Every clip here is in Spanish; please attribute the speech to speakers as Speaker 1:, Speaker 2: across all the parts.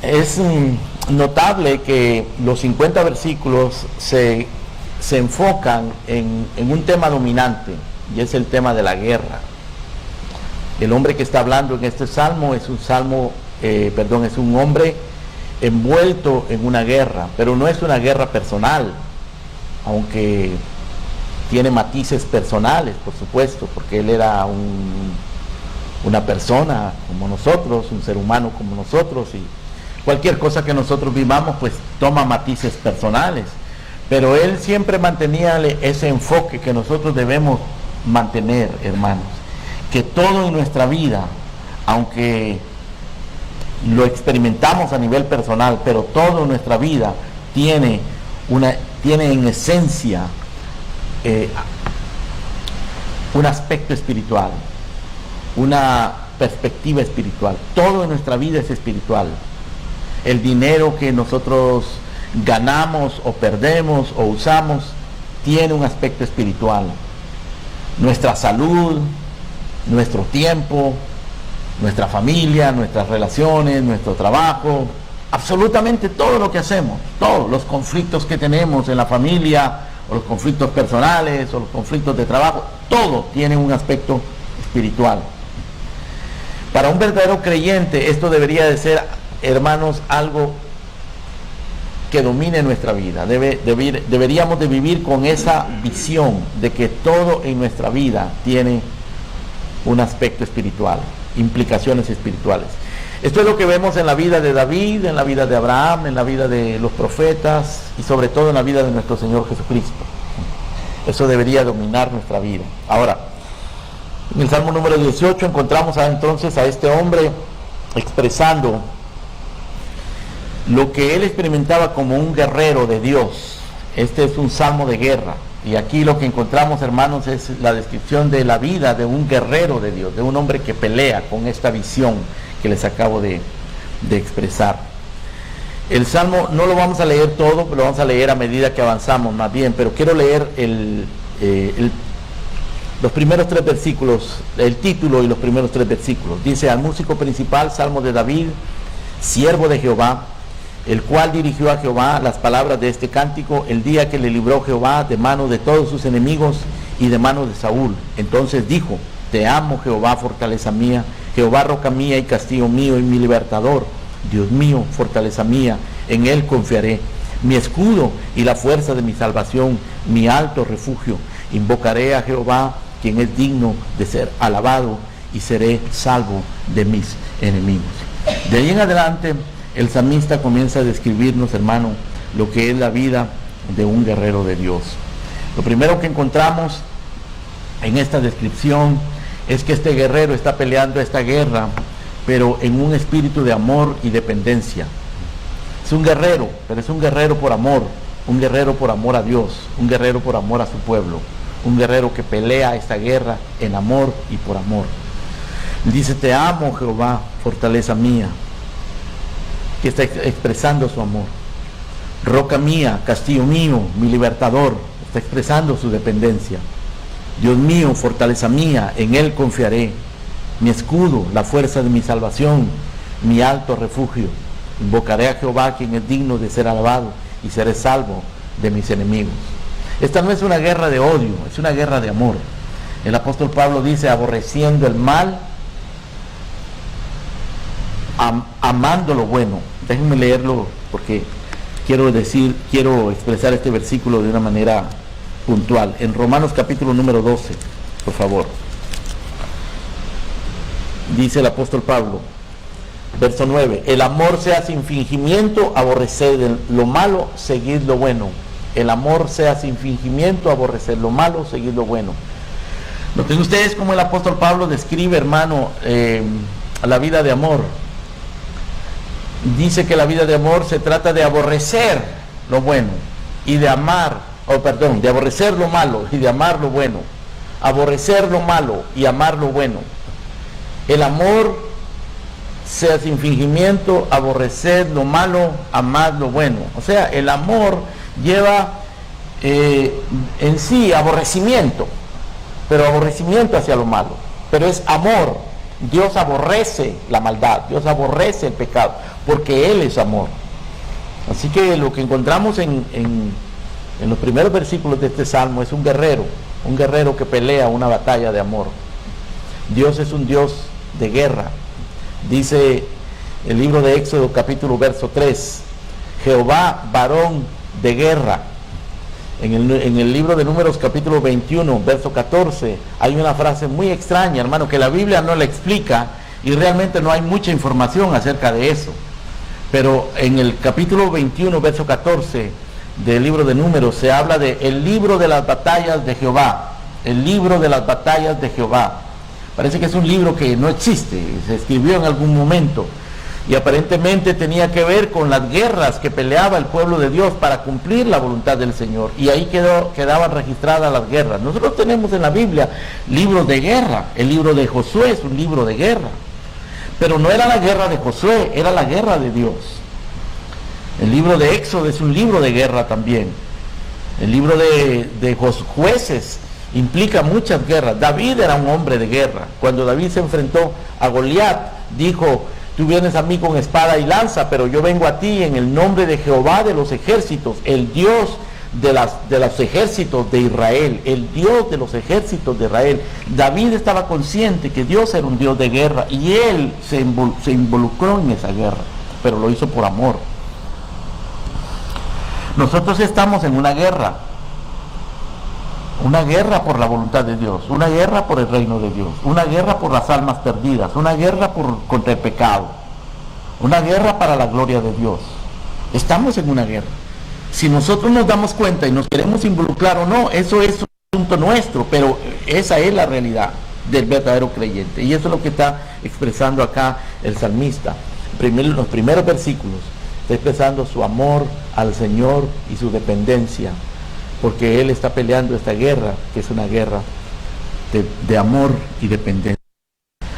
Speaker 1: Es notable que los 50 versículos se enfocan en un tema dominante, y es el tema de la guerra. El hombre que está hablando en este salmo es es un hombre envuelto en una guerra, pero no es una guerra personal, aunque tiene matices personales, por supuesto, porque él era una persona como nosotros, un ser humano como nosotros, y cualquier cosa que nosotros vivamos pues toma matices personales, pero él siempre mantenía ese enfoque que nosotros debemos mantener, hermanos, que todo en nuestra vida, aunque lo experimentamos a nivel personal, pero todo en nuestra vida tiene en esencia un aspecto espiritual, una perspectiva espiritual. Todo en nuestra vida es espiritual. El dinero que nosotros ganamos o perdemos o usamos tiene un aspecto espiritual. Nuestra salud, nuestro tiempo, nuestra familia, nuestras relaciones, nuestro trabajo, absolutamente todo lo que hacemos, todos los conflictos que tenemos en la familia, o los conflictos personales, o los conflictos de trabajo, todo tiene un aspecto espiritual. Para un verdadero creyente esto debería de ser, hermanos, algo que domine nuestra vida. Deberíamos de vivir con esa visión de que todo en nuestra vida tiene un aspecto espiritual, implicaciones espirituales. Esto es lo que vemos en la vida de David, en la vida de Abraham, en la vida de los profetas y sobre todo en la vida de nuestro Señor Jesucristo. Eso debería dominar nuestra vida. Ahora, en el Salmo número 18 encontramos entonces a este hombre expresando lo que él experimentaba como un guerrero de Dios. Este es un salmo de guerra. Y aquí lo que encontramos, hermanos, es la descripción de la vida de un guerrero de Dios, de un hombre que pelea con esta visión que les acabo de expresar. El salmo no lo vamos a leer todo, lo vamos a leer a medida que avanzamos más bien, pero quiero leer los primeros 3 versículos, el título y los primeros 3 versículos. Dice: al músico principal, salmo de David, siervo de Jehová, el cual dirigió a Jehová las palabras de este cántico el día que le libró Jehová de mano de todos sus enemigos y de mano de Saúl. Entonces dijo: te amo, Jehová, fortaleza mía, Jehová, roca mía y castillo mío y mi libertador. Dios mío, fortaleza mía, en él confiaré, mi escudo y la fuerza de mi salvación, mi alto refugio. Invocaré a Jehová, quien es digno de ser alabado, y seré salvo de mis enemigos. De ahí en adelante el salmista comienza a describirnos, hermano, lo que es la vida de un guerrero de Dios. Lo primero que encontramos en esta descripción es que este guerrero está peleando esta guerra, pero en un espíritu de amor y dependencia. Es un guerrero, pero es un guerrero por amor, un guerrero por amor a Dios, un guerrero por amor a su pueblo, un guerrero que pelea esta guerra en amor y por amor. Dice: te amo, Jehová, fortaleza mía, que está expresando su amor. Roca mía, castillo mío, mi libertador, está expresando su dependencia. Dios mío, fortaleza mía, en él confiaré, mi escudo, la fuerza de mi salvación, mi alto refugio. Invocaré a Jehová, quien es digno de ser alabado, y seré salvo de mis enemigos. Esta no es una guerra de odio, es una guerra de amor. El apóstol Pablo dice: aborreciendo el mal, amando lo bueno. Déjenme leerlo porque quiero expresar este versículo de una manera puntual. En Romanos capítulo número 12, por favor. Dice el apóstol Pablo, verso 9: el amor sea sin fingimiento, aborreced lo malo, seguid lo bueno. El amor sea sin fingimiento, aborreced lo malo, seguid lo bueno. Noten ustedes cómo el apóstol Pablo describe, hermano, la vida de amor. Dice que la vida de amor se trata de aborrecer lo bueno y de de aborrecer lo malo y de amar lo bueno. Aborrecer lo malo y amar lo bueno. El amor sea sin fingimiento, aborrecer lo malo, amar lo bueno. O sea, el amor lleva en sí aborrecimiento, pero aborrecimiento hacia lo malo. Pero es amor. Dios aborrece la maldad, Dios aborrece el pecado. porque Él es amor. Así que lo que encontramos en los primeros versículos de este salmo es un guerrero que pelea una batalla de amor. Dios es un Dios de guerra. Dice el libro de Éxodo capítulo verso 3, Jehová varón de guerra. En el libro de Números capítulo 21 verso 14 hay una frase muy extraña, hermano, que la Biblia no la explica y realmente no hay mucha información acerca de eso. Pero en el capítulo 21 verso 14 del libro de Números se habla de el libro de las batallas de Jehová. El libro de las batallas de Jehová. Parece que es un libro que no existe, se escribió en algún momento y aparentemente tenía que ver con las guerras que peleaba el pueblo de Dios para cumplir la voluntad del Señor, y ahí quedaban registradas las guerras. Nosotros tenemos en la Biblia libros de guerra. El libro de Josué es un libro de guerra, pero no era la guerra de Josué, era la guerra de Dios. El libro de Éxodo es un libro de guerra también. El libro de Jueces implica muchas guerras. David era un hombre de guerra. Cuando David se enfrentó a Goliat, dijo: tú vienes a mí con espada y lanza, pero yo vengo a ti en el nombre de Jehová de los ejércitos, el Dios de los ejércitos de Israel, el Dios de los ejércitos de Israel. David estaba consciente que Dios era un Dios de guerra y él se involucró en esa guerra, pero lo hizo por amor. Nosotros estamos en una guerra por la voluntad de Dios, una guerra por el reino de Dios, una guerra por las almas perdidas, una guerra contra el pecado, una guerra para la gloria de Dios. Estamos en una guerra. Si nosotros nos damos cuenta y nos queremos involucrar o no, eso es un asunto nuestro, pero esa es la realidad del verdadero creyente, y eso es lo que está expresando acá el salmista. Los primeros versículos está expresando su amor al Señor y su dependencia, porque Él está peleando esta guerra, que es una guerra de amor y dependencia.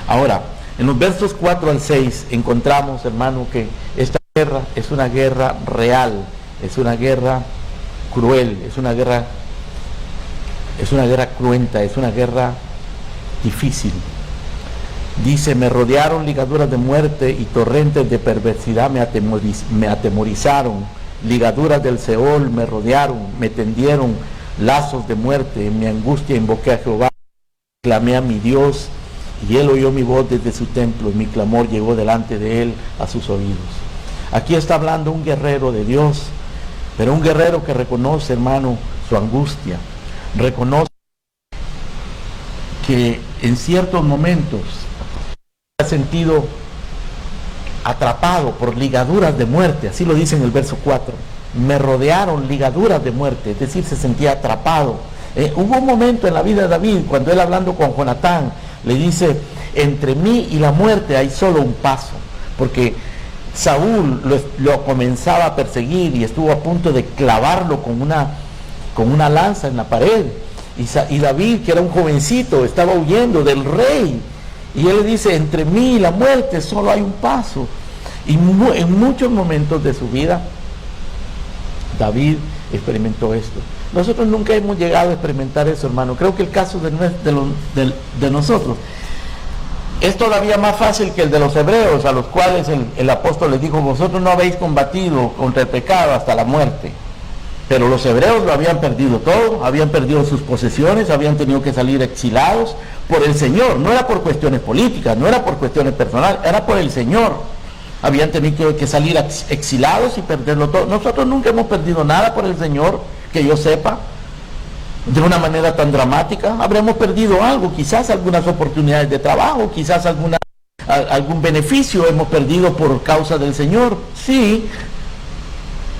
Speaker 1: Ahora, en los versos 4 al 6 encontramos, hermano, que esta guerra es una guerra real, es una guerra cruel, es una guerra cruenta, es una guerra difícil. Dice: me rodearon ligaduras de muerte y torrentes de perversidad me atemorizaron. Ligaduras del Seol me rodearon, me tendieron lazos de muerte. En mi angustia invoqué a Jehová, clamé a mi Dios, y Él oyó mi voz desde su templo, y mi clamor llegó delante de Él a sus oídos. Aquí está hablando un guerrero de Dios, pero un guerrero que reconoce, hermano, su angustia, reconoce que en ciertos momentos ha sentido atrapado por ligaduras de muerte. Así lo dice en el verso 4. Me rodearon ligaduras de muerte, es decir, se sentía atrapado. Hubo un momento en la vida de David cuando él, hablando con Jonatán, le dice: entre mí y la muerte hay solo un paso, porque Saúl lo comenzaba a perseguir y estuvo a punto de clavarlo con una lanza en la pared, y David, que era un jovencito, estaba huyendo del rey. Y él le dice: entre mí y la muerte solo hay un paso. Y en muchos momentos de su vida, David experimentó esto. Nosotros nunca hemos llegado a experimentar eso, hermano. Creo que el caso de nosotros es todavía más fácil que el de los hebreos, a los cuales el apóstol les dijo: vosotros no habéis combatido contra el pecado hasta la muerte. Pero los hebreos lo habían perdido todo, habían perdido sus posesiones, habían tenido que salir exilados por el Señor. No era por cuestiones políticas, no era por cuestiones personales, era por el Señor. Habían tenido que salir exilados y perderlo todo. Nosotros nunca hemos perdido nada por el Señor, que yo sepa, de una manera tan dramática. Habremos perdido algo, quizás algunas oportunidades de trabajo, quizás algún beneficio hemos perdido por causa del Señor, sí.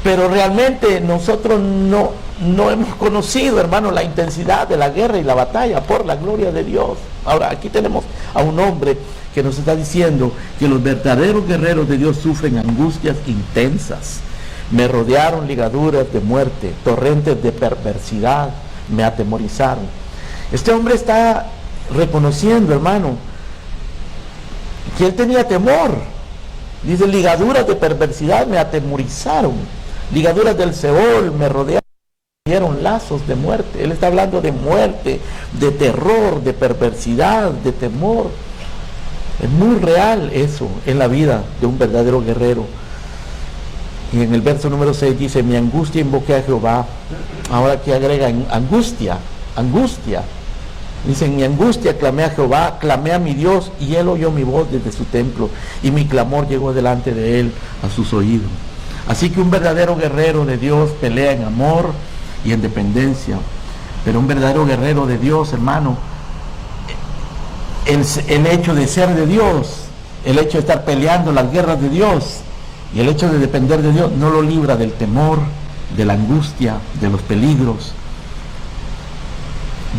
Speaker 1: Pero realmente nosotros no hemos conocido, hermano, la intensidad de la guerra y la batalla por la gloria de Dios. Ahora, aquí tenemos a un hombre que nos está diciendo que los verdaderos guerreros de Dios sufren angustias intensas. Me rodearon ligaduras de muerte, torrentes de perversidad me atemorizaron. Este hombre está reconociendo, hermano, que él tenía temor. Dice: ligaduras de perversidad me atemorizaron. Ligaduras del Seol me rodearon, me dieron lazos de muerte. Él está hablando de muerte, de terror, de perversidad, de temor. Es muy real eso en la vida de un verdadero guerrero. Y en el verso número 6 dice, mi angustia invoqué a Jehová. Ahora aquí agrega angustia. Dice, en mi angustia clamé a Jehová, clamé a mi Dios, y él oyó mi voz desde su templo, y mi clamor llegó delante de él a sus oídos. Así que un verdadero guerrero de Dios pelea en amor y en dependencia. Pero un verdadero guerrero de Dios, hermano, el hecho de ser de Dios, el hecho de estar peleando las guerras de Dios y el hecho de depender de Dios no lo libra del temor, de la angustia, de los peligros,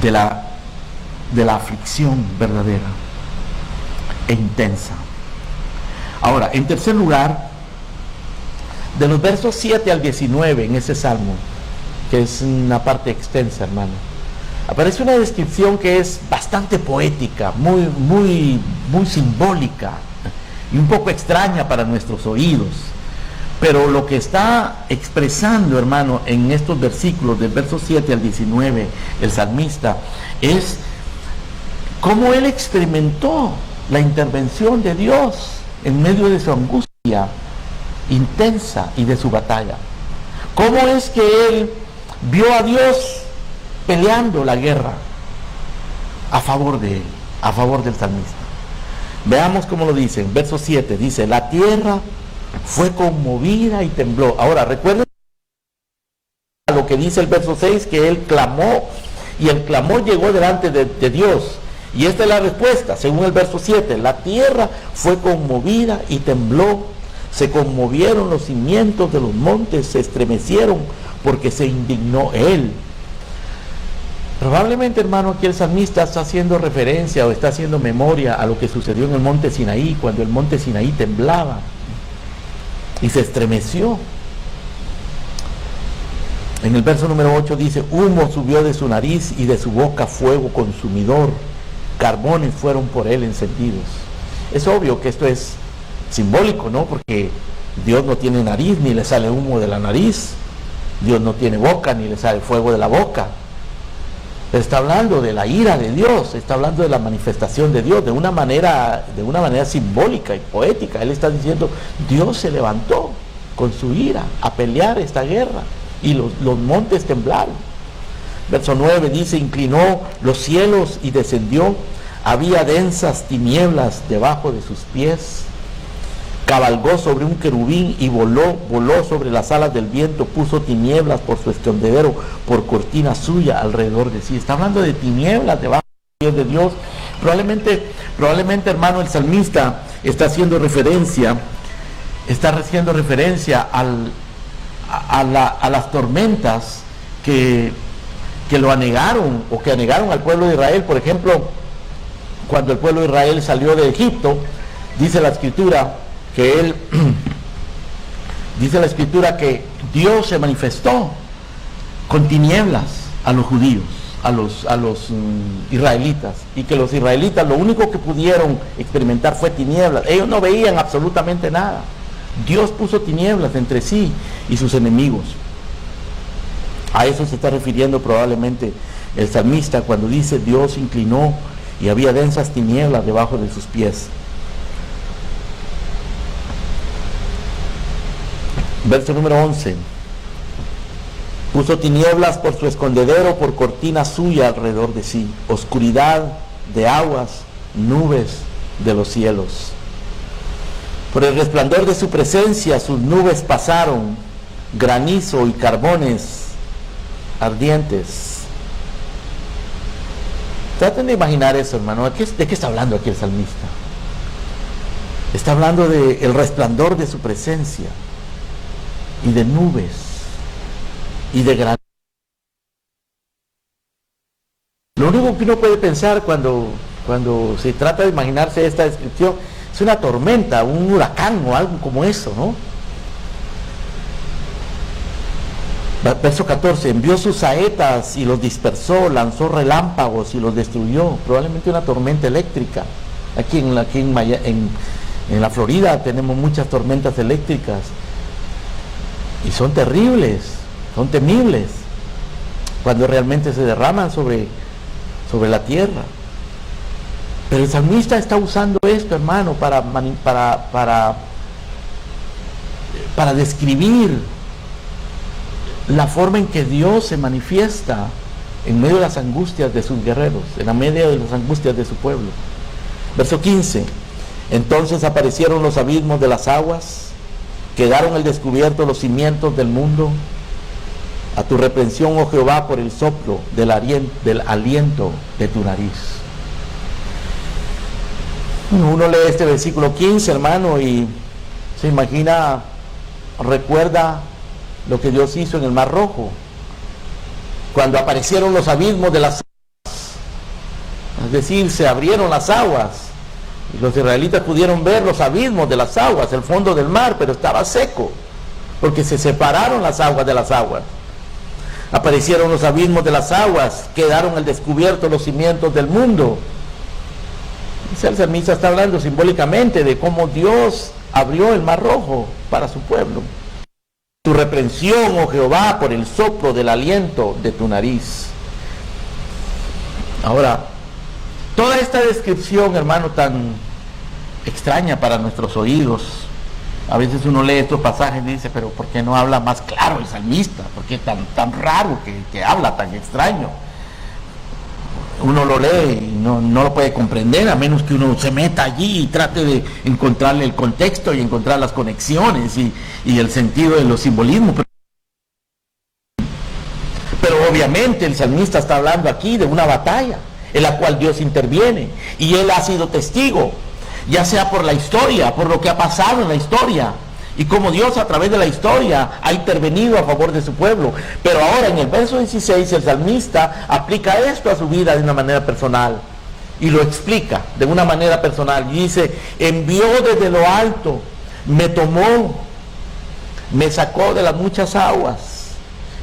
Speaker 1: de la aflicción verdadera e intensa. Ahora, en tercer lugar, de los versos 7 al 19 en ese salmo, que es una parte extensa, hermano, aparece una descripción que es bastante poética, muy simbólica y un poco extraña para nuestros oídos. Pero lo que está expresando, hermano, en estos versículos, del verso 7 al 19, el salmista, es cómo él experimentó la intervención de Dios en medio de su angustia intensa y de su batalla. Cómo es que él vio a Dios peleando la guerra a favor de él, a favor del salmista. Veamos cómo lo dice. En verso 7 dice, la tierra fue conmovida y tembló. Ahora, recuerden lo que dice el verso 6, que él clamó, y el clamor llegó delante de Dios. Y esta es la respuesta, según el verso 7. La tierra fue conmovida y tembló. Se conmovieron los cimientos de los montes, se estremecieron porque se indignó él. Probablemente, hermano, aquí el salmista está haciendo referencia o está haciendo memoria a lo que sucedió en el monte Sinaí, cuando el monte Sinaí temblaba y se estremeció. En el verso número 8 dice, humo subió de su nariz y de su boca fuego consumidor, carbones fueron por él encendidos. Es obvio que esto es simbólico, ¿no? Porque Dios no tiene nariz, ni le sale humo de la nariz. Dios no tiene boca, ni le sale fuego de la boca. Está hablando de la ira de Dios, está hablando de la manifestación de Dios de una manera simbólica y poética. Él está diciendo, Dios se levantó con su ira a pelear esta guerra y los montes temblaron. Verso 9 dice, inclinó los cielos y descendió, había densas tinieblas debajo de sus pies. Cabalgó sobre un querubín y voló sobre las alas del viento, puso tinieblas por su escondedero, por cortina suya alrededor de sí. Está hablando de tinieblas debajo de Dios. Probablemente, hermano, el salmista está haciendo referencia a las tormentas que lo anegaron o que anegaron al pueblo de Israel. Por ejemplo, cuando el pueblo de Israel salió de Egipto, dice la escritura que Dios se manifestó con tinieblas a los judíos, a los israelitas, y que los israelitas lo único que pudieron experimentar fue tinieblas. Ellos no veían absolutamente nada. Dios puso tinieblas entre sí y sus enemigos. A eso se está refiriendo probablemente el salmista cuando dice, Dios inclinó y había densas tinieblas debajo de sus pies. Verso número 11. Puso tinieblas por su escondedero, por cortina suya alrededor de sí. Oscuridad de aguas, nubes de los cielos. Por el resplandor de su presencia sus nubes pasaron, granizo y carbones ardientes. Traten de imaginar eso, hermano. ¿De qué está hablando aquí el salmista? Está hablando del resplandor de su presencia, y de nubes, y de granizo. Lo único que uno puede pensar cuando se trata de imaginarse esta descripción es una tormenta, un huracán o algo como eso, ¿no? Verso 14, envió sus saetas y los dispersó, lanzó relámpagos y los destruyó. Probablemente una tormenta eléctrica. Aquí en la Florida tenemos muchas tormentas eléctricas y son terribles, son temibles cuando realmente se derraman sobre la tierra. Pero el salmista está usando esto, hermano, para describir la forma en que Dios se manifiesta en medio de las angustias de sus guerreros, en la medio de las angustias de su pueblo. Verso 15. Entonces aparecieron los abismos de las aguas, quedaron al descubierto los cimientos del mundo. A tu reprensión, oh Jehová, por el soplo del aliento de tu nariz. Uno lee este versículo 15, hermano, y se imagina, recuerda lo que Dios hizo en el Mar Rojo, cuando aparecieron los abismos de las aguas, es decir, se abrieron las aguas, y los israelitas pudieron ver los abismos de las aguas, el fondo del mar, pero estaba seco, porque se separaron las aguas de las aguas. Aparecieron los abismos de las aguas, quedaron al descubierto los cimientos del mundo. El salmista está hablando simbólicamente de cómo Dios abrió el Mar Rojo para su pueblo. Tu reprensión, oh Jehová, por el soplo del aliento de tu nariz. Ahora, toda esta descripción, hermano, tan extraña para nuestros oídos, a veces uno lee estos pasajes y dice, pero ¿por qué no habla más claro el salmista? ¿Por qué tan raro que habla, tan extraño? Uno lo lee y no lo puede comprender, a menos que uno se meta allí y trate de encontrarle el contexto y encontrar las conexiones y el sentido de los simbolismos. Pero obviamente el salmista está hablando aquí de una batalla en la cual Dios interviene y él ha sido testigo, ya sea por la historia, por lo que ha pasado en la historia, y como Dios a través de la historia ha intervenido a favor de su pueblo. Pero ahora en el verso 16 el salmista aplica esto a su vida de una manera personal, y lo explica de una manera personal, y dice: envió desde lo alto, me tomó, me sacó de las muchas aguas,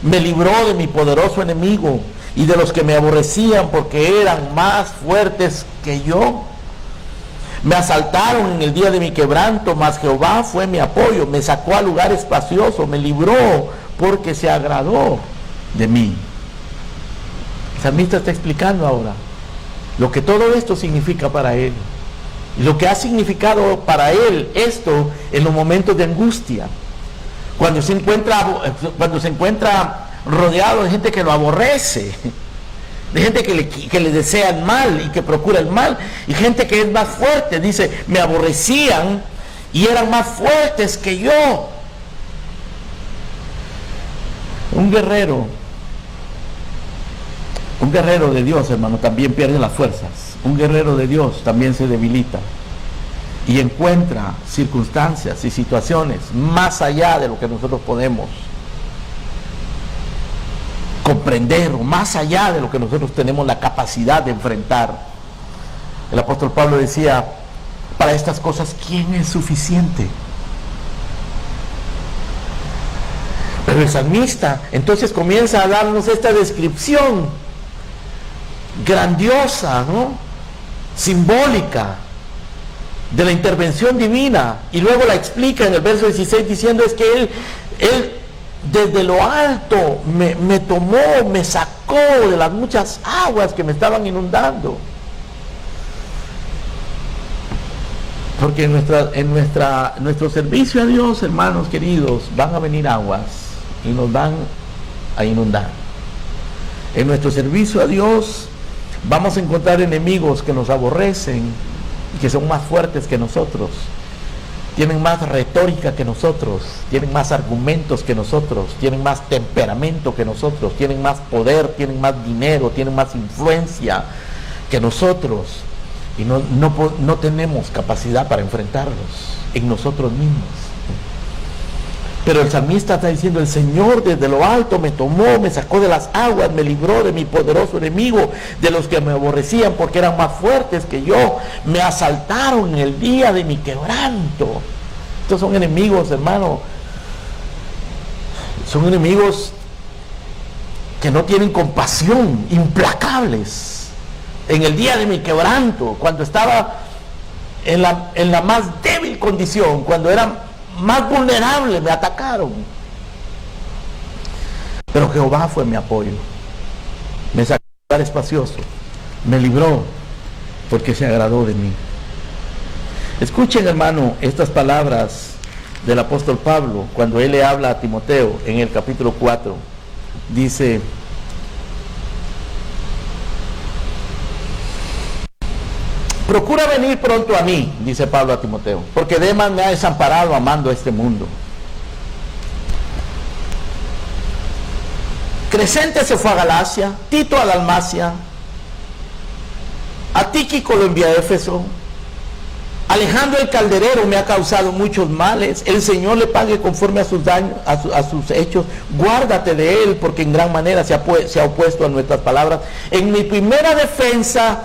Speaker 1: me libró de mi poderoso enemigo y de los que me aborrecían porque eran más fuertes que yo. Me asaltaron en el día de mi quebranto, mas Jehová fue mi apoyo, me sacó a lugar espacioso, me libró porque se agradó de mí. El salmista está explicando ahora lo que todo esto significa para él, y lo que ha significado para él esto en los momentos de angustia, cuando se encuentra rodeado de gente que lo aborrece, de gente que le desea el mal y que procura el mal, y gente que es más fuerte. Dice: me aborrecían y eran más fuertes que yo. Un guerrero de Dios, hermano, también pierde las fuerzas. Un guerrero de Dios también se debilita y encuentra circunstancias y situaciones más allá de lo que nosotros podemos comprender, o más allá de lo que nosotros tenemos la capacidad de enfrentar. El apóstol Pablo decía: para estas cosas, ¿quién es suficiente? Pero el salmista entonces comienza a darnos esta descripción grandiosa, ¿no?, simbólica de la intervención divina, y luego la explica en el verso 16 diciendo: es que él desde lo alto me tomó, me sacó de las muchas aguas que me estaban inundando. Porque en nuestro servicio a Dios, hermanos queridos, van a venir aguas y nos van a inundar. En nuestro servicio a Dios vamos a encontrar enemigos que nos aborrecen y que son más fuertes que nosotros, tienen más retórica que nosotros, tienen más argumentos que nosotros, tienen más temperamento que nosotros, tienen más poder, tienen más dinero, tienen más influencia que nosotros, y no tenemos capacidad para enfrentarlos en nosotros mismos. Pero el salmista está diciendo: el Señor desde lo alto me tomó, me sacó de las aguas, me libró de mi poderoso enemigo, de los que me aborrecían porque eran más fuertes que yo, me asaltaron en el día de mi quebranto. Estos son enemigos, hermano, son enemigos que no tienen compasión, implacables. En el día de mi quebranto, cuando estaba en la más débil condición, cuando era más vulnerable, me atacaron. Pero Jehová fue mi apoyo, me sacó del lugar espacioso, me libró porque se agradó de mí. Escuchen, hermano, estas palabras del apóstol Pablo cuando él le habla a Timoteo en el capítulo 4. Dice: procura venir pronto a mí, dice Pablo a Timoteo, porque Demas me ha desamparado amando a este mundo. Crescente se fue a Galacia, Tito a Dalmacia, a Tíquico lo envié a Éfeso, Alejandro el calderero me ha causado muchos males, el Señor le pague conforme a sus daños, a sus hechos. Guárdate de él, porque en gran manera se ha opuesto a nuestras palabras. En mi primera defensa,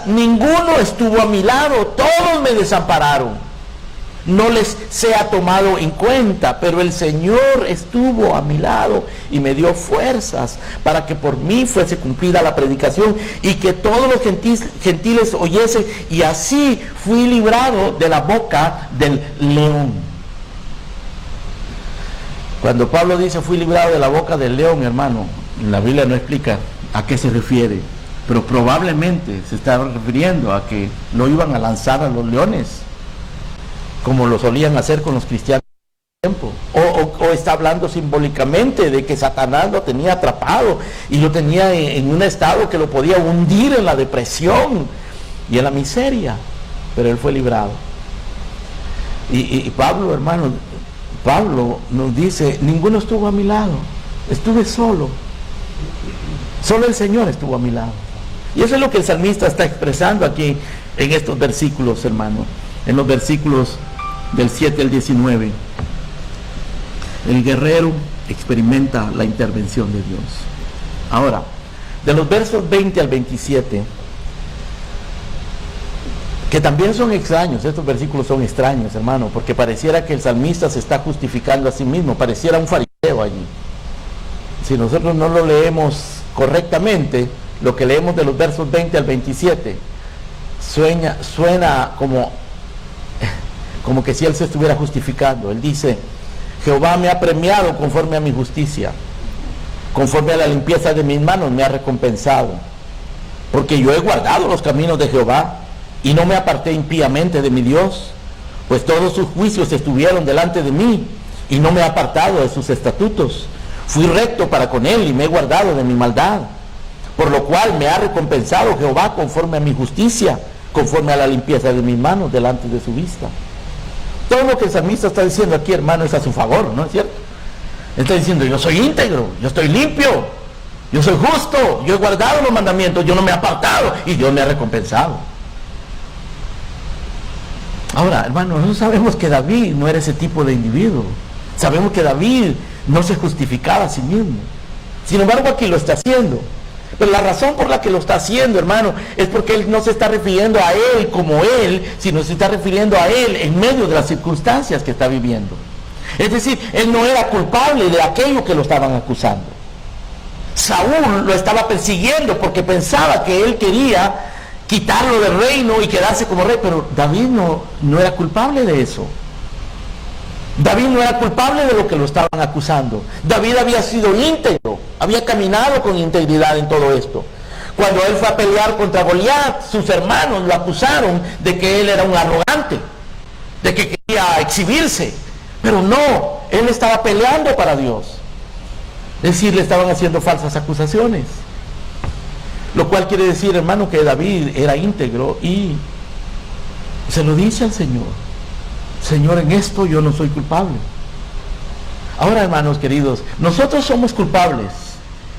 Speaker 1: ninguno estuvo a mi lado, todos me desampararon. No les sea tomado en cuenta, pero el Señor estuvo a mi lado y me dio fuerzas para que por mí fuese cumplida la predicación y que todos los gentiles oyesen, y así fui librado de la boca del león. Cuando Pablo dice fui librado de la boca del león, hermano, la Biblia no explica a qué se refiere, pero probablemente se está refiriendo a que lo iban a lanzar a los leones, como lo solían hacer con los cristianos en ese tiempo, o está hablando simbólicamente de que Satanás lo tenía atrapado y lo tenía en un estado que lo podía hundir en la depresión y en la miseria, pero él fue librado. Y Pablo, hermano, Pablo nos dice: ninguno estuvo a mi lado, estuve solo, solo el Señor estuvo a mi lado. Y eso es lo que el salmista está expresando aquí en estos versículos, hermano, en los versículos del 7 al 19. El guerrero experimenta la intervención de Dios. Ahora, de los versos 20 al 27, que también son extraños, estos versículos son extraños, hermano, porque pareciera que el salmista se está justificando a sí mismo, pareciera un fariseo allí. Si nosotros no lo leemos correctamente, lo que leemos de los versos 20 al 27 suena como que si él se estuviera justificando. Él dice: Jehová me ha premiado conforme a mi justicia, conforme a la limpieza de mis manos me ha recompensado, porque yo he guardado los caminos de Jehová y no me aparté impíamente de mi Dios, pues todos sus juicios estuvieron delante de mí y no me he apartado de sus estatutos. Fui recto para con él y me he guardado de mi maldad, por lo cual me ha recompensado Jehová conforme a mi justicia, conforme a la limpieza de mis manos delante de su vista. Todo lo que el salmista está diciendo aquí, hermano, es a su favor, ¿no es cierto? Está diciendo: yo soy íntegro, yo estoy limpio, yo soy justo, yo he guardado los mandamientos, yo no me he apartado y Dios me ha recompensado. Ahora, hermano, nosotros sabemos que David no era ese tipo de individuo. Sabemos que David no se justificaba a sí mismo. Sin embargo, aquí lo está haciendo. Pero la razón por la que lo está haciendo, hermano, es porque él no se está refiriendo a él como él, sino se está refiriendo a él en medio de las circunstancias que está viviendo. Es decir, él no era culpable de aquello que lo estaban acusando. Saúl lo estaba persiguiendo porque pensaba que él quería quitarlo del reino y quedarse como rey, pero David no era culpable de eso. David no era culpable de lo que lo estaban acusando. David había sido íntegro, había caminado con integridad en todo esto. Cuando él fue a pelear contra Goliat, sus hermanos lo acusaron de que él era un arrogante, de que quería exhibirse, pero no, él estaba peleando para Dios. Es decir, le estaban haciendo falsas acusaciones, lo cual quiere decir, hermano, que David era íntegro y se lo dice al Señor: Señor, en esto yo no soy culpable. Ahora, hermanos queridos, nosotros somos culpables,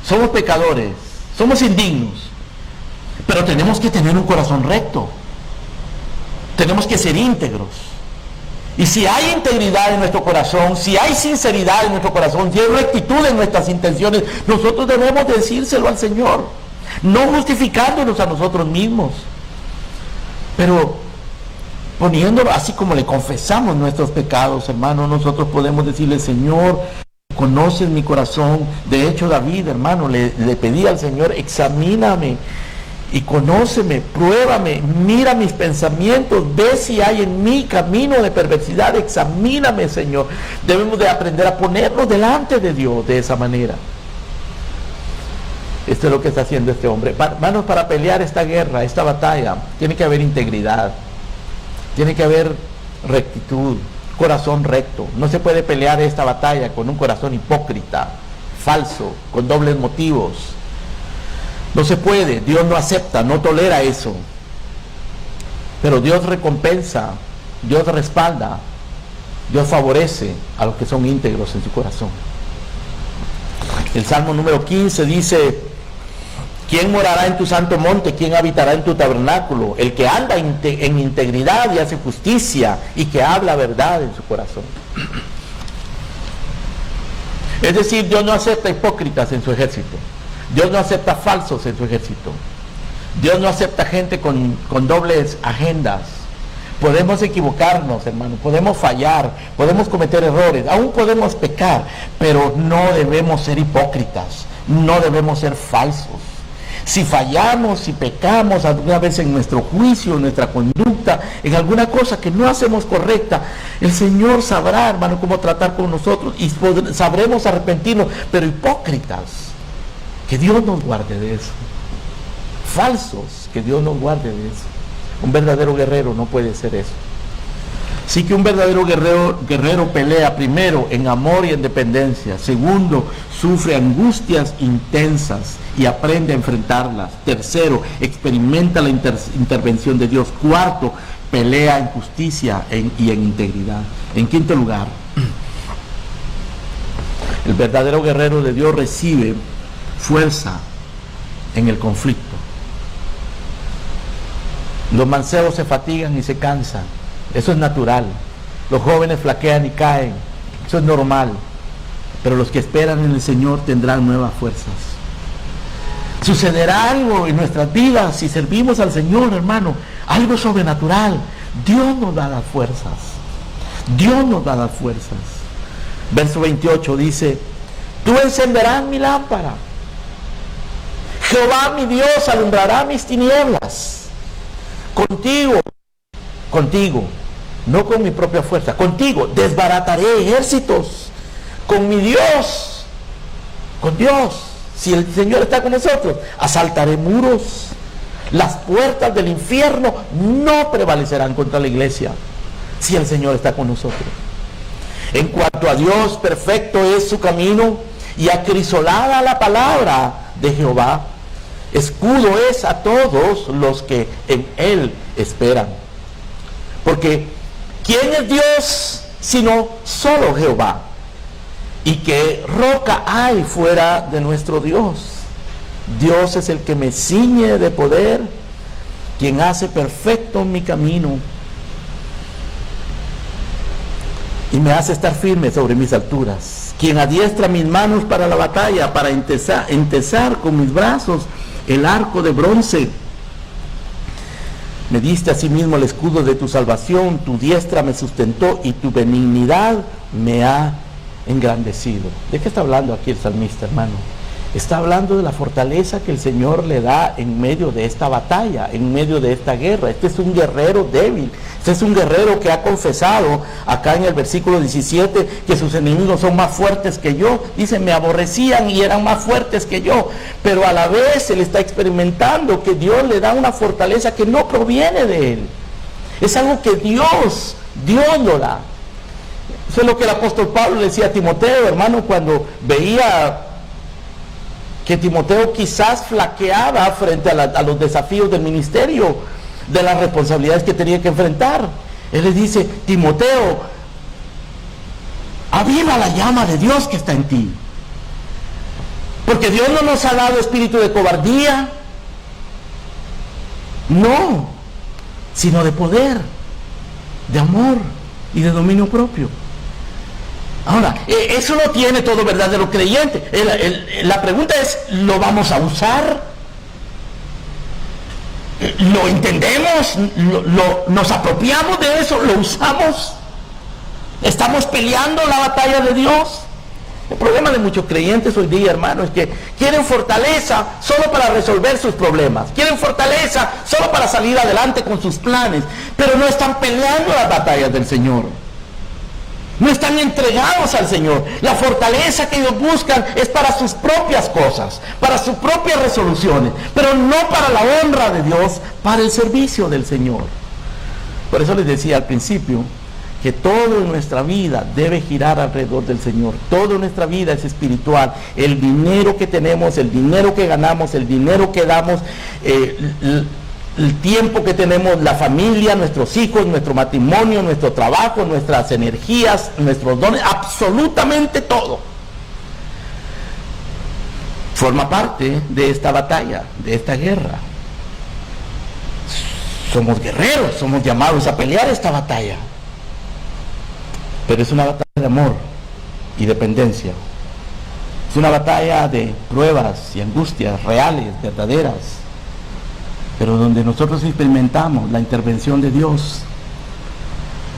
Speaker 1: somos pecadores, somos indignos, pero tenemos que tener un corazón recto, tenemos que ser íntegros. Y si hay integridad en nuestro corazón, si hay sinceridad en nuestro corazón, si hay rectitud en nuestras intenciones, nosotros debemos decírselo al Señor, no justificándonos a nosotros mismos, pero poniéndolo así como le confesamos nuestros pecados, hermano. Nosotros podemos decirle: Señor, conoces mi corazón. De hecho, David, hermano, le pedía al Señor: examíname y conóceme, pruébame, mira mis pensamientos, ve si hay en mí camino de perversidad, examíname, Señor. Debemos de aprender a ponernos delante de Dios de esa manera. Esto es lo que está haciendo este hombre. Hermanos, para pelear esta guerra, esta batalla, tiene que haber integridad, tiene que haber rectitud, corazón recto. No se puede pelear esta batalla con un corazón hipócrita, falso, con dobles motivos. No se puede, Dios no acepta, no tolera eso. Pero Dios recompensa, Dios respalda, Dios favorece a los que son íntegros en su corazón. El Salmo número 15 dice: ¿quién morará en tu santo monte? ¿Quién habitará en tu tabernáculo? El que anda en integridad y hace justicia y que habla verdad en su corazón. Es decir, Dios no acepta hipócritas en su ejército. Dios no acepta falsos en su ejército. Dios no acepta gente con dobles agendas. Podemos equivocarnos, hermano, podemos fallar, podemos cometer errores, aún podemos pecar, pero no debemos ser hipócritas, no debemos ser falsos. Si fallamos, si pecamos alguna vez en nuestro juicio, en nuestra conducta, en alguna cosa que no hacemos correcta, el Señor sabrá, hermano, cómo tratar con nosotros y sabremos arrepentirnos, pero hipócritas, que Dios nos guarde de eso. Falsos, que Dios nos guarde de eso. Un verdadero guerrero no puede ser eso. Sí que un verdadero guerrero pelea primero en amor y en dependencia. Segundo, sufre angustias intensas y aprende a enfrentarlas. Tercero, experimenta la intervención de Dios. Cuarto, pelea en justicia y en integridad. En quinto lugar, el verdadero guerrero de Dios recibe fuerza en el conflicto. Los mancebos se fatigan y se cansan. Eso es natural. Los jóvenes flaquean y caen. Eso es normal. Pero los que esperan en el Señor tendrán nuevas fuerzas. Sucederá algo en nuestras vidas si servimos al Señor, hermano. Algo sobrenatural. Dios nos da las fuerzas. Dios nos da las fuerzas. Verso 28 dice: tú encenderás mi lámpara. Jehová mi Dios alumbrará mis tinieblas. Contigo, no con mi propia fuerza, contigo desbarataré ejércitos, con mi Dios, con Dios, si el Señor está con nosotros, asaltaré muros, las puertas del infierno no prevalecerán contra la iglesia, si el Señor está con nosotros. En cuanto a Dios, perfecto es su camino y acrisolada la palabra de Jehová. Escudo es a todos los que en Él esperan. Porque ¿quién es Dios sino solo Jehová? ¿Y qué roca hay fuera de nuestro Dios? Dios es el que me ciñe de poder, quien hace perfecto mi camino y me hace estar firme sobre mis alturas, quien adiestra mis manos para la batalla, para entesar con mis brazos el arco de bronce. Me diste asimismo el escudo de tu salvación, tu diestra me sustentó y tu benignidad me ha engrandecido. ¿De qué está hablando aquí el salmista, hermano? Está hablando de la fortaleza que el Señor le da en medio de esta batalla, en medio de esta guerra. Este es un guerrero débil. Este es un guerrero que ha confesado acá en el versículo 17 que sus enemigos son más fuertes que yo. Dice, me aborrecían y eran más fuertes que yo. Pero a la vez él está experimentando que Dios le da una fortaleza que no proviene de él. Es algo que Dios lo da. Eso es lo que el apóstol Pablo le decía a Timoteo, hermano, cuando veía que Timoteo quizás flaqueaba frente a los desafíos del ministerio, de las responsabilidades que tenía que enfrentar. Él le dice, Timoteo, aviva la llama de Dios que está en ti. Porque Dios no nos ha dado espíritu de cobardía, no, sino de poder, de amor y de dominio propio. Ahora, eso no tiene todo verdadero creyente. La pregunta es, ¿lo vamos a usar? ¿Lo entendemos? ¿Nos apropiamos de eso? ¿Lo usamos? ¿Estamos peleando la batalla de Dios? El problema de muchos creyentes hoy día, hermano, es que quieren fortaleza solo para resolver sus problemas. Quieren fortaleza solo para salir adelante con sus planes. Pero no están peleando las batallas del Señor. No están entregados al Señor. La fortaleza que ellos buscan es para sus propias cosas, para sus propias resoluciones, pero no para la honra de Dios, para el servicio del Señor. Por eso les decía al principio que todo en nuestra vida debe girar alrededor del Señor. Toda nuestra vida es espiritual. El dinero que tenemos, el dinero que ganamos, el dinero que damos, el tiempo que tenemos, la familia, nuestros hijos, nuestro matrimonio, nuestro trabajo, nuestras energías, nuestros dones, absolutamente todo forma parte de esta batalla, de esta guerra. Somos guerreros, somos llamados a pelear esta batalla, pero es una batalla de amor y dependencia. Es una batalla de pruebas y angustias reales, verdaderas, pero donde nosotros experimentamos la intervención de Dios,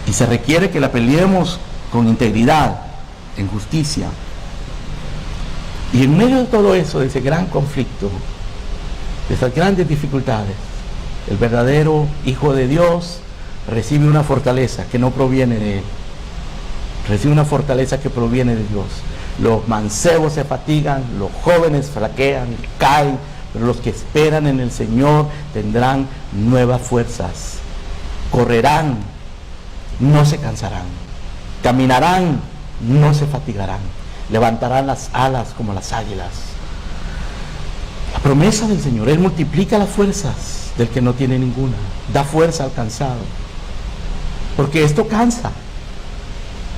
Speaker 1: y se requiere que la peleemos con integridad, en justicia. Y en medio de todo eso, de ese gran conflicto, de esas grandes dificultades, el verdadero Hijo de Dios recibe una fortaleza que no proviene de él, recibe una fortaleza que proviene de Dios. Los mancebos se fatigan, los jóvenes flaquean, caen, pero los que esperan en el Señor tendrán nuevas fuerzas, correrán, no se cansarán, caminarán, no se fatigarán, levantarán las alas como las águilas. La promesa del Señor, Él multiplica las fuerzas del que no tiene ninguna, da fuerza al cansado, porque esto cansa.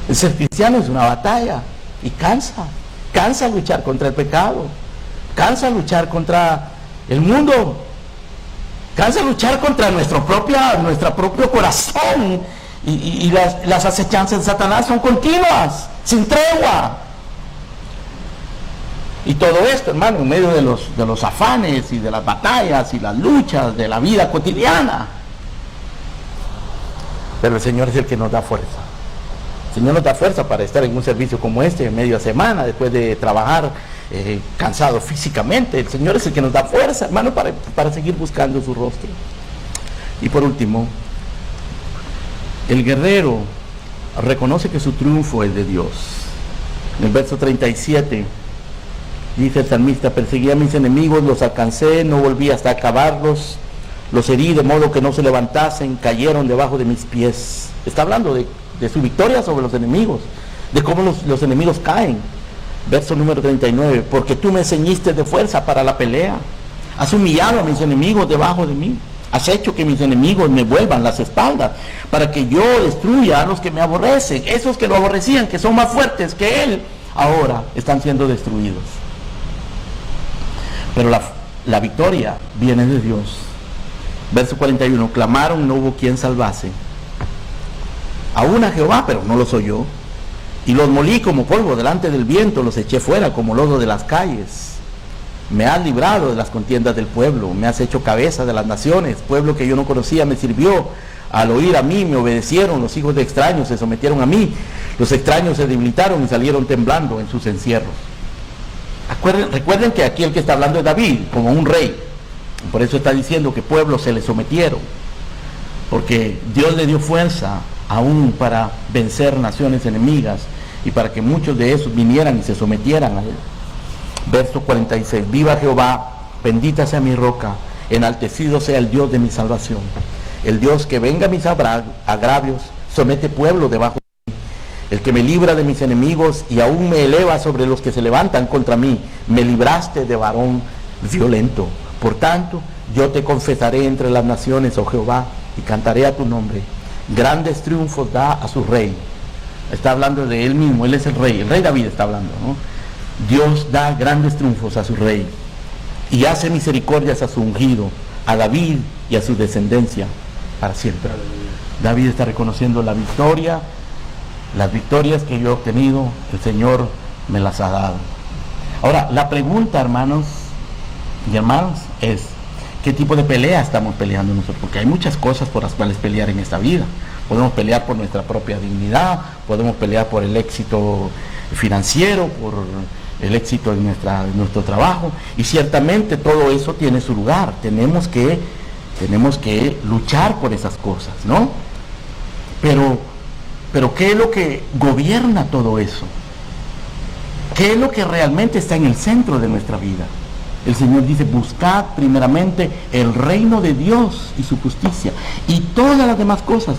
Speaker 1: El ser cristiano es una batalla y cansa luchar contra el pecado, cansa luchar contra el mundo, cansa luchar contra nuestro propio corazón, y las acechanzas de Satanás son continuas, sin tregua. Y todo esto, hermano, en medio de los afanes y de las batallas y las luchas de la vida cotidiana. Pero el Señor es el que nos da fuerza. El Señor nos da fuerza para estar en un servicio como este, en media semana, después de trabajar cansado físicamente. El Señor es el que nos da fuerza, hermano, para seguir buscando su rostro. Y por último, el guerrero reconoce que su triunfo es de Dios. En el verso 37, dice el salmista: perseguí a mis enemigos, los alcancé, no volví hasta acabarlos, los herí de modo que no se levantasen, cayeron debajo de mis pies. Está hablando de su victoria sobre los enemigos, de cómo los enemigos caen. Verso número 39, porque tú me ceñiste de fuerza para la pelea, has humillado a mis enemigos debajo de mí, has hecho que mis enemigos me vuelvan las espaldas, para que yo destruya a los que me aborrecen. Esos que lo aborrecían, que son más fuertes que él, ahora están siendo destruidos. Pero la victoria viene de Dios. Verso 41, clamaron, no hubo quien salvase. Aún a Jehová, pero no los oyó. Y los molí como polvo delante del viento, los eché fuera como lodo de las calles. Me has librado de las contiendas del pueblo, me has hecho cabeza de las naciones. Pueblo que yo no conocía me sirvió. Al oír a mí me obedecieron, los hijos de extraños se sometieron a mí. Los extraños se debilitaron y salieron temblando en sus encierros. Recuerden que aquí el que está hablando es David, como un rey. Por eso está diciendo que pueblos se le sometieron, porque Dios le dio fuerza aún para vencer naciones enemigas y para que muchos de esos vinieran y se sometieran a él. Verso 46, viva Jehová, bendita sea mi roca, enaltecido sea el Dios de mi salvación. El Dios que venga a mis agravios, somete pueblo debajo de mí. El que me libra de mis enemigos y aún me eleva sobre los que se levantan contra mí. Me libraste de varón violento. Por tanto, yo te confesaré entre las naciones, oh Jehová, y cantaré a tu nombre. Grandes triunfos da a su rey. Está hablando de él mismo, él es el rey David está hablando, ¿no? Dios da grandes triunfos a su rey y hace misericordias a su ungido, a David y a su descendencia para siempre. David está reconociendo la victoria, las victorias que yo he obtenido, el Señor me las ha dado. Ahora, la pregunta, hermanos y hermanas, es: ¿qué tipo de pelea estamos peleando nosotros? Porque hay muchas cosas por las cuales pelear en esta vida. Podemos pelear por nuestra propia dignidad, podemos pelear por el éxito financiero, por el éxito en nuestro trabajo, y ciertamente todo eso tiene su lugar. Tenemos que luchar por esas cosas, ¿no? Pero Pero ¿qué es lo que gobierna todo eso? ¿Qué es lo que realmente está en el centro de nuestra vida? El Señor dice, buscad primeramente el reino de Dios y su justicia, y todas las demás cosas,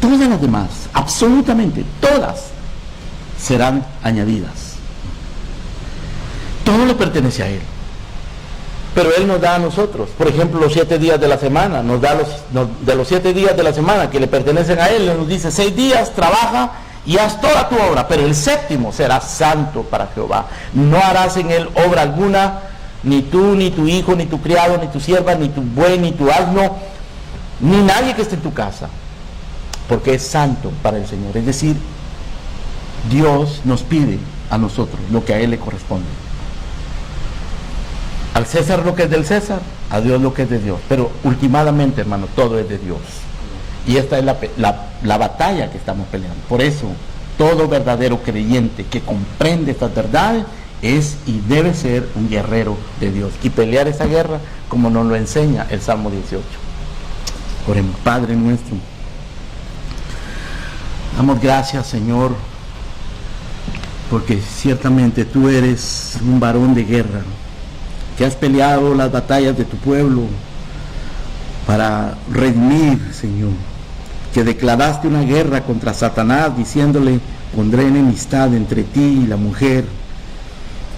Speaker 1: todas las demás, absolutamente todas, serán añadidas. Todo le pertenece a Él, pero Él nos da a nosotros. Por ejemplo, los 7 días de la semana, de los 7 días de la semana que le pertenecen a Él, nos dice, 6 días trabaja y haz toda tu obra, pero el 7º será santo para Jehová. No harás en él obra alguna, ni tú, ni tu hijo, ni tu criado, ni tu sierva, ni tu buey, ni tu asno, ni nadie que esté en tu casa, porque es santo para el Señor. Es decir, Dios nos pide a nosotros lo que a Él le corresponde. Al César lo que es del César, a Dios lo que es de Dios. Pero últimamente, hermano, todo es de Dios. Y esta es la batalla que estamos peleando. Por eso, todo verdadero creyente que comprende estas verdades es y debe ser un guerrero de Dios. Y pelear esa guerra como nos lo enseña el Salmo 18. Oremos. Padre nuestro, damos gracias, Señor, porque ciertamente tú eres un varón de guerra, que has peleado las batallas de tu pueblo para redimir, Señor, que declaraste una guerra contra Satanás diciéndole, pondré enemistad entre ti y la mujer,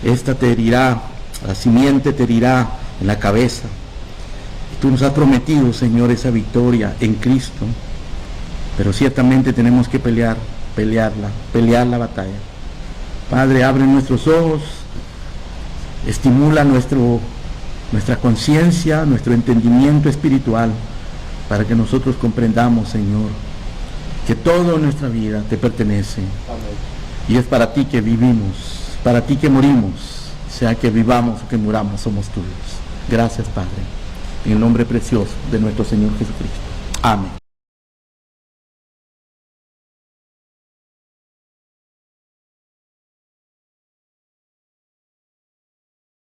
Speaker 1: esta te herirá, la simiente te herirá en la cabeza. Y tú nos has prometido, Señor, esa victoria en Cristo, pero ciertamente tenemos que pelear la batalla. Padre, abre nuestros ojos, estimula nuestra conciencia, nuestro entendimiento espiritual, para que nosotros comprendamos, Señor, que todo en nuestra vida te pertenece. Amén. Y es para ti que vivimos, para ti que morimos, sea que vivamos o que muramos, somos tuyos. Gracias, Padre, en el nombre precioso de nuestro Señor Jesucristo. Amén.